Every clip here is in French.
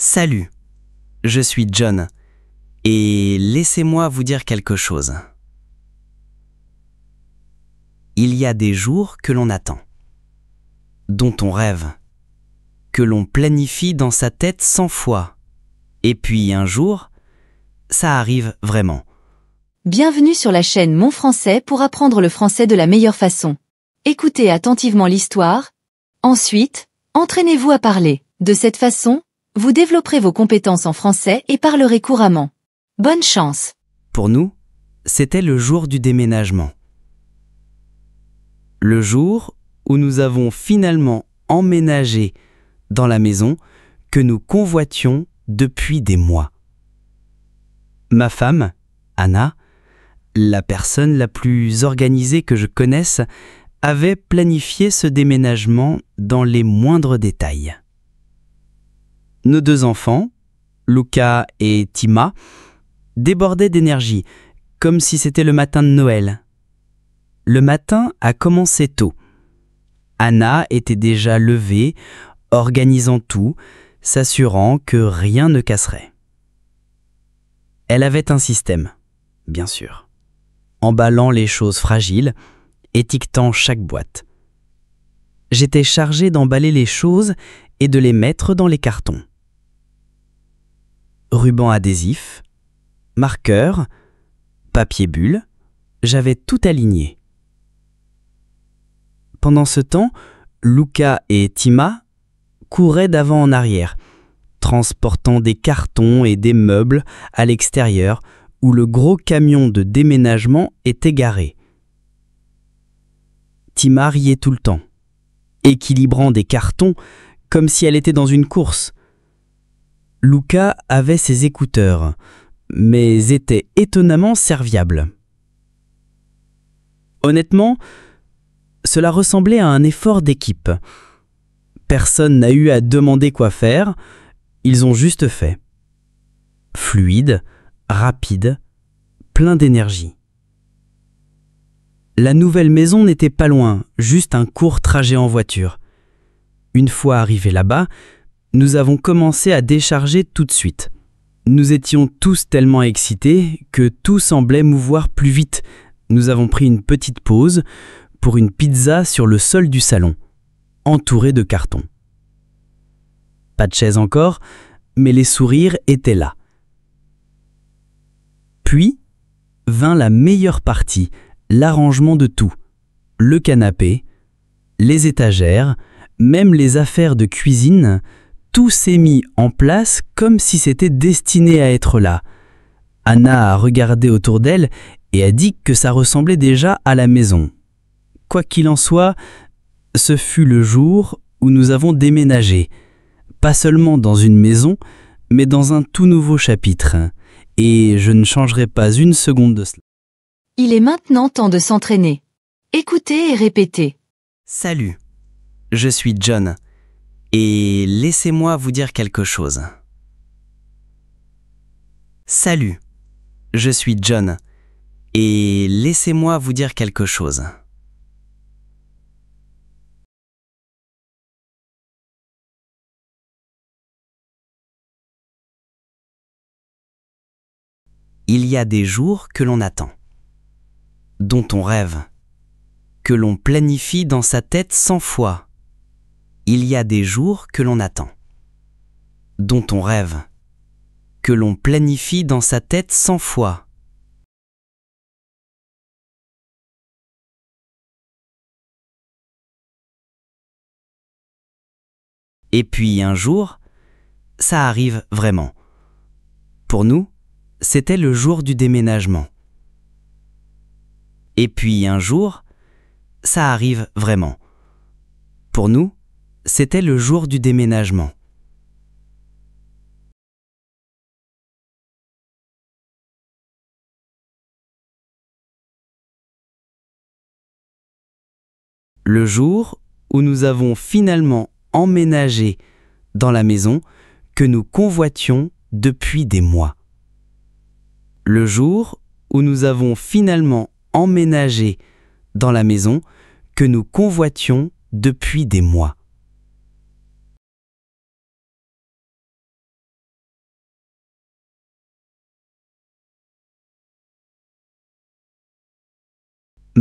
Salut, je suis John et laissez-moi vous dire quelque chose. Il y a des jours que l'on attend, dont on rêve, que l'on planifie dans sa tête 100 fois. Et puis un jour, ça arrive vraiment. Bienvenue sur la chaîne Mon Français pour apprendre le français de la meilleure façon. Écoutez attentivement l'histoire. Ensuite, entraînez-vous à parler. De cette façon, vous développerez vos compétences en français et parlerez couramment. Bonne chance! Pour nous, c'était le jour du déménagement. Le jour où nous avons finalement emménagé dans la maison que nous convoitions depuis des mois. Ma femme, Anna, la personne la plus organisée que je connaisse, avait planifié ce déménagement dans les moindres détails. Nos deux enfants, Luca et Tima, débordaient d'énergie, comme si c'était le matin de Noël. Le matin a commencé tôt. Anna était déjà levée, organisant tout, s'assurant que rien ne casserait. Elle avait un système, bien sûr, emballant les choses fragiles, étiquetant chaque boîte. J'étais chargé d'emballer les choses et de les mettre dans les cartons. Ruban adhésif, marqueur, papier bulle, j'avais tout aligné. Pendant ce temps, Luca et Tima couraient d'avant en arrière, transportant des cartons et des meubles à l'extérieur où le gros camion de déménagement était garé. Tima riait tout le temps, équilibrant des cartons comme si elle était dans une course. Luca avait ses écouteurs, mais était étonnamment serviable. Honnêtement, cela ressemblait à un effort d'équipe. Personne n'a eu à demander quoi faire, ils ont juste fait. Fluide, rapide, plein d'énergie. La nouvelle maison n'était pas loin, juste un court trajet en voiture. Une fois arrivés là-bas, nous avons commencé à décharger tout de suite. Nous étions tous tellement excités que tout semblait mouvoir plus vite. Nous avons pris une petite pause pour une pizza sur le sol du salon, entourée de cartons. Pas de chaise encore, mais les sourires étaient là. Puis vint la meilleure partie, l'arrangement de tout. Le canapé, les étagères, même les affaires de cuisine, tout s'est mis en place comme si c'était destiné à être là. Anna a regardé autour d'elle et a dit que ça ressemblait déjà à la maison. Quoi qu'il en soit, ce fut le jour où nous avons déménagé, pas seulement dans une maison, mais dans un tout nouveau chapitre. Et je ne changerai pas une seconde de cela. Il est maintenant temps de s'entraîner. Écoutez et répétez. Salut, je suis John et laissez-moi vous dire quelque chose. Salut, je suis John et laissez-moi vous dire quelque chose. Il y a des jours que l'on attend, dont on rêve, que l'on planifie dans sa tête 100 fois. Il y a des jours que l'on attend, dont on rêve, que l'on planifie dans sa tête 100 fois. Et puis un jour, ça arrive vraiment. Pour nous, c'était le jour du déménagement. Et puis un jour, ça arrive vraiment. Pour nous, c'était le jour du déménagement. Le jour où nous avons finalement emménagé dans la maison que nous convoitions depuis des mois. Le jour où nous avons finalement emménagé dans la maison que nous convoitions depuis des mois.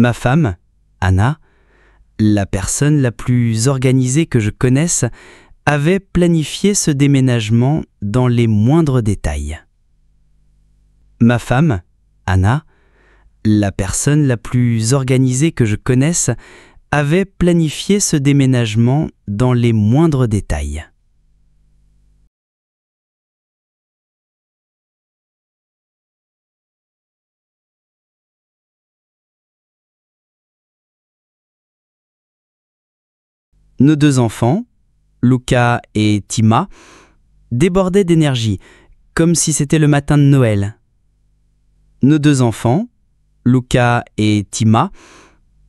Ma femme, Anna, la personne la plus organisée que je connaisse, avait planifié ce déménagement dans les moindres détails. Ma femme, Anna, la personne la plus organisée que je connaisse, avait planifié ce déménagement dans les moindres détails. Nos deux enfants, Luca et Tima, débordaient d'énergie, comme si c'était le matin de Noël. Nos deux enfants, Luca et Tima,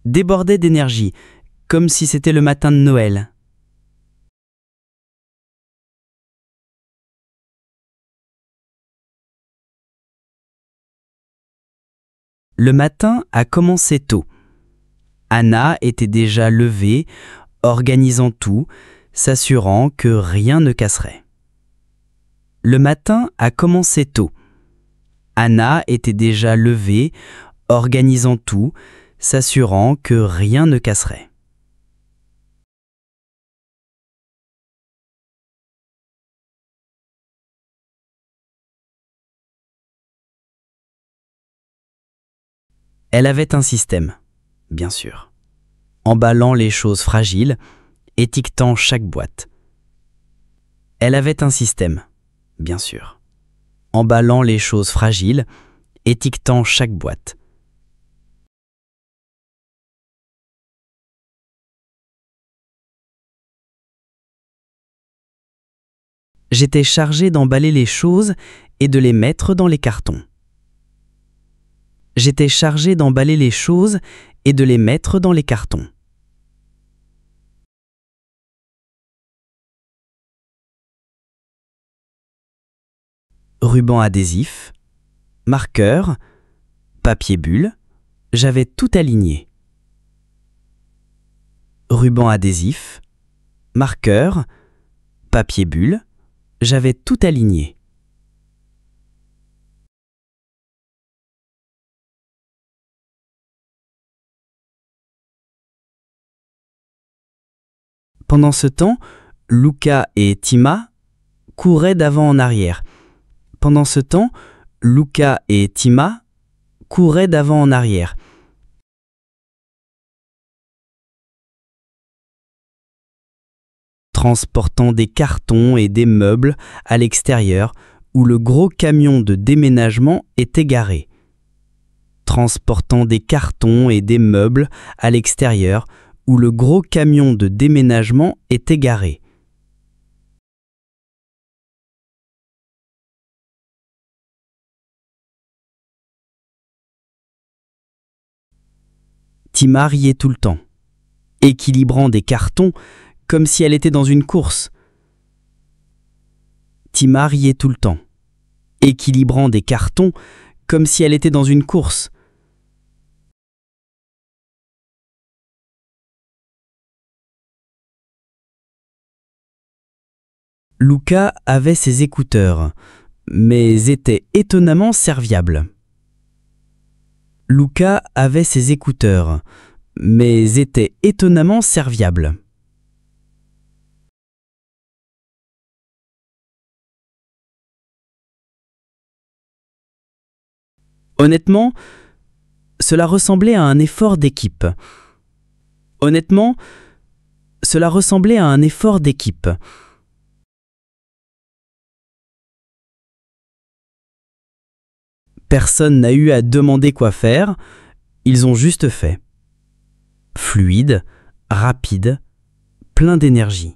débordaient d'énergie, comme si c'était le matin de Noël. Le matin a commencé tôt. Anna était déjà levée, organisant tout, s'assurant que rien ne casserait. Le matin a commencé tôt. Anna était déjà levée, organisant tout, s'assurant que rien ne casserait. Elle avait un système, bien sûr, emballant les choses fragiles, étiquetant chaque boîte. Elle avait un système, bien sûr, emballant les choses fragiles, étiquetant chaque boîte. J'étais chargé d'emballer les choses et de les mettre dans les cartons. J'étais chargé d'emballer les choses et de les mettre dans les cartons. Ruban adhésif, marqueur, papier bulle, j'avais tout aligné. Ruban adhésif, marqueur, papier bulle, j'avais tout aligné. Pendant ce temps, Luca et Tima couraient d'avant en arrière. Pendant ce temps, Luca et Tima couraient d'avant en arrière. Transportant des cartons et des meubles à l'extérieur où le gros camion de déménagement était garé. Transportant des cartons et des meubles à l'extérieur où le gros camion de déménagement était garé. Tima riait tout le temps, équilibrant des cartons comme si elle était dans une course. Tima riait tout le temps, équilibrant des cartons comme si elle était dans une course. Luca avait ses écouteurs, mais était étonnamment serviable. Luca avait ses écouteurs, mais était étonnamment serviable. Honnêtement, cela ressemblait à un effort d'équipe. Honnêtement, cela ressemblait à un effort d'équipe. Personne n'a eu à demander quoi faire, ils ont juste fait. Fluide, rapide, plein d'énergie.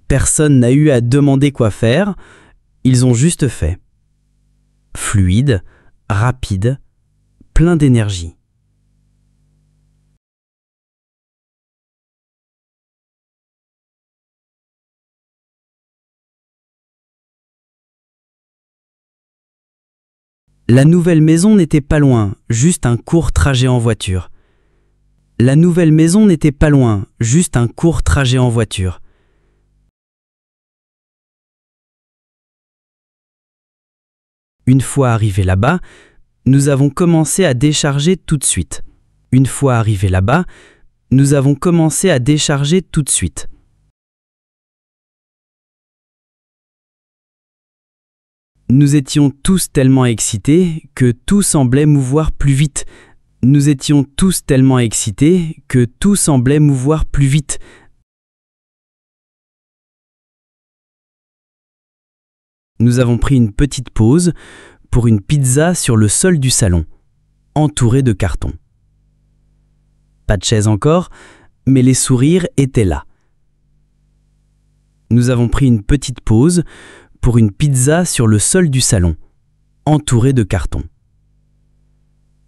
Personne n'a eu à demander quoi faire, ils ont juste fait. Fluide, rapide, plein d'énergie. La nouvelle maison n'était pas loin, juste un court trajet en voiture. La nouvelle maison n'était pas loin, juste un court trajet en voiture. Une fois arrivés là-bas, nous avons commencé à décharger tout de suite. Une fois arrivés là-bas, nous avons commencé à décharger tout de suite. Nous étions tous tellement excités que tout semblait mouvoir plus vite. Nous étions tous tellement excités que tout semblait mouvoir plus vite. Nous avons pris une petite pause pour une pizza sur le sol du salon, entourée de cartons. Pas de chaise encore, mais les sourires étaient là. Nous avons pris une petite pause pour une pizza sur le sol du salon, entourée de cartons.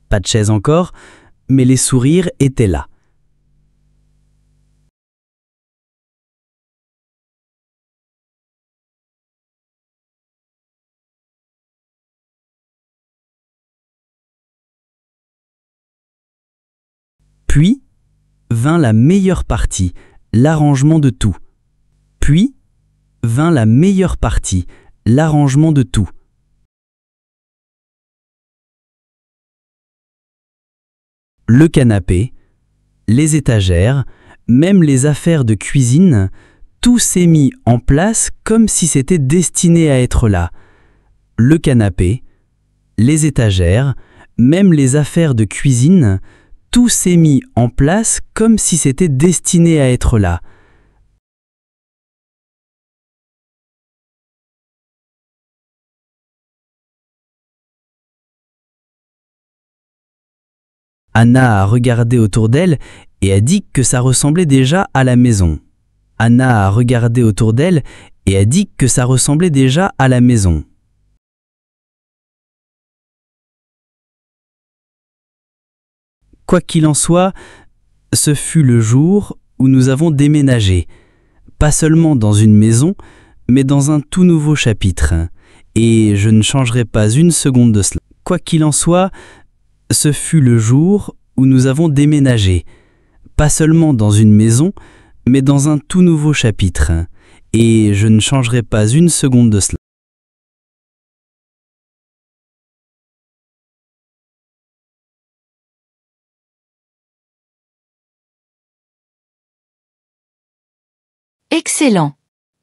Pas de chaise encore, mais les sourires étaient là. Puis vint la meilleure partie, l'arrangement de tout. Puis vint la meilleure partie, l'arrangement de tout. Le canapé, les étagères, même les affaires de cuisine, tout s'est mis en place comme si c'était destiné à être là. Le canapé, les étagères, même les affaires de cuisine, tout s'est mis en place comme si c'était destiné à être là. Anna a regardé autour d'elle et a dit que ça ressemblait déjà à la maison. Anna a regardé autour d'elle et a dit que ça ressemblait déjà à la maison. Quoi qu'il en soit, ce fut le jour où nous avons déménagé, pas seulement dans une maison, mais dans un tout nouveau chapitre. Et je ne changerai pas une seconde de cela. Quoi qu'il en soit, ce fut le jour où nous avons déménagé, pas seulement dans une maison, mais dans un tout nouveau chapitre. Et je ne changerai pas une seconde de cela. Excellent!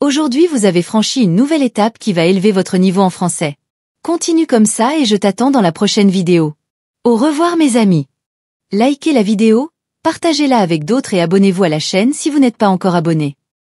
Aujourd'hui, vous avez franchi une nouvelle étape qui va élever votre niveau en français. Continue comme ça et je t'attends dans la prochaine vidéo. Au revoir mes amis! Likez la vidéo, partagez-la avec d'autres et abonnez-vous à la chaîne si vous n'êtes pas encore abonné.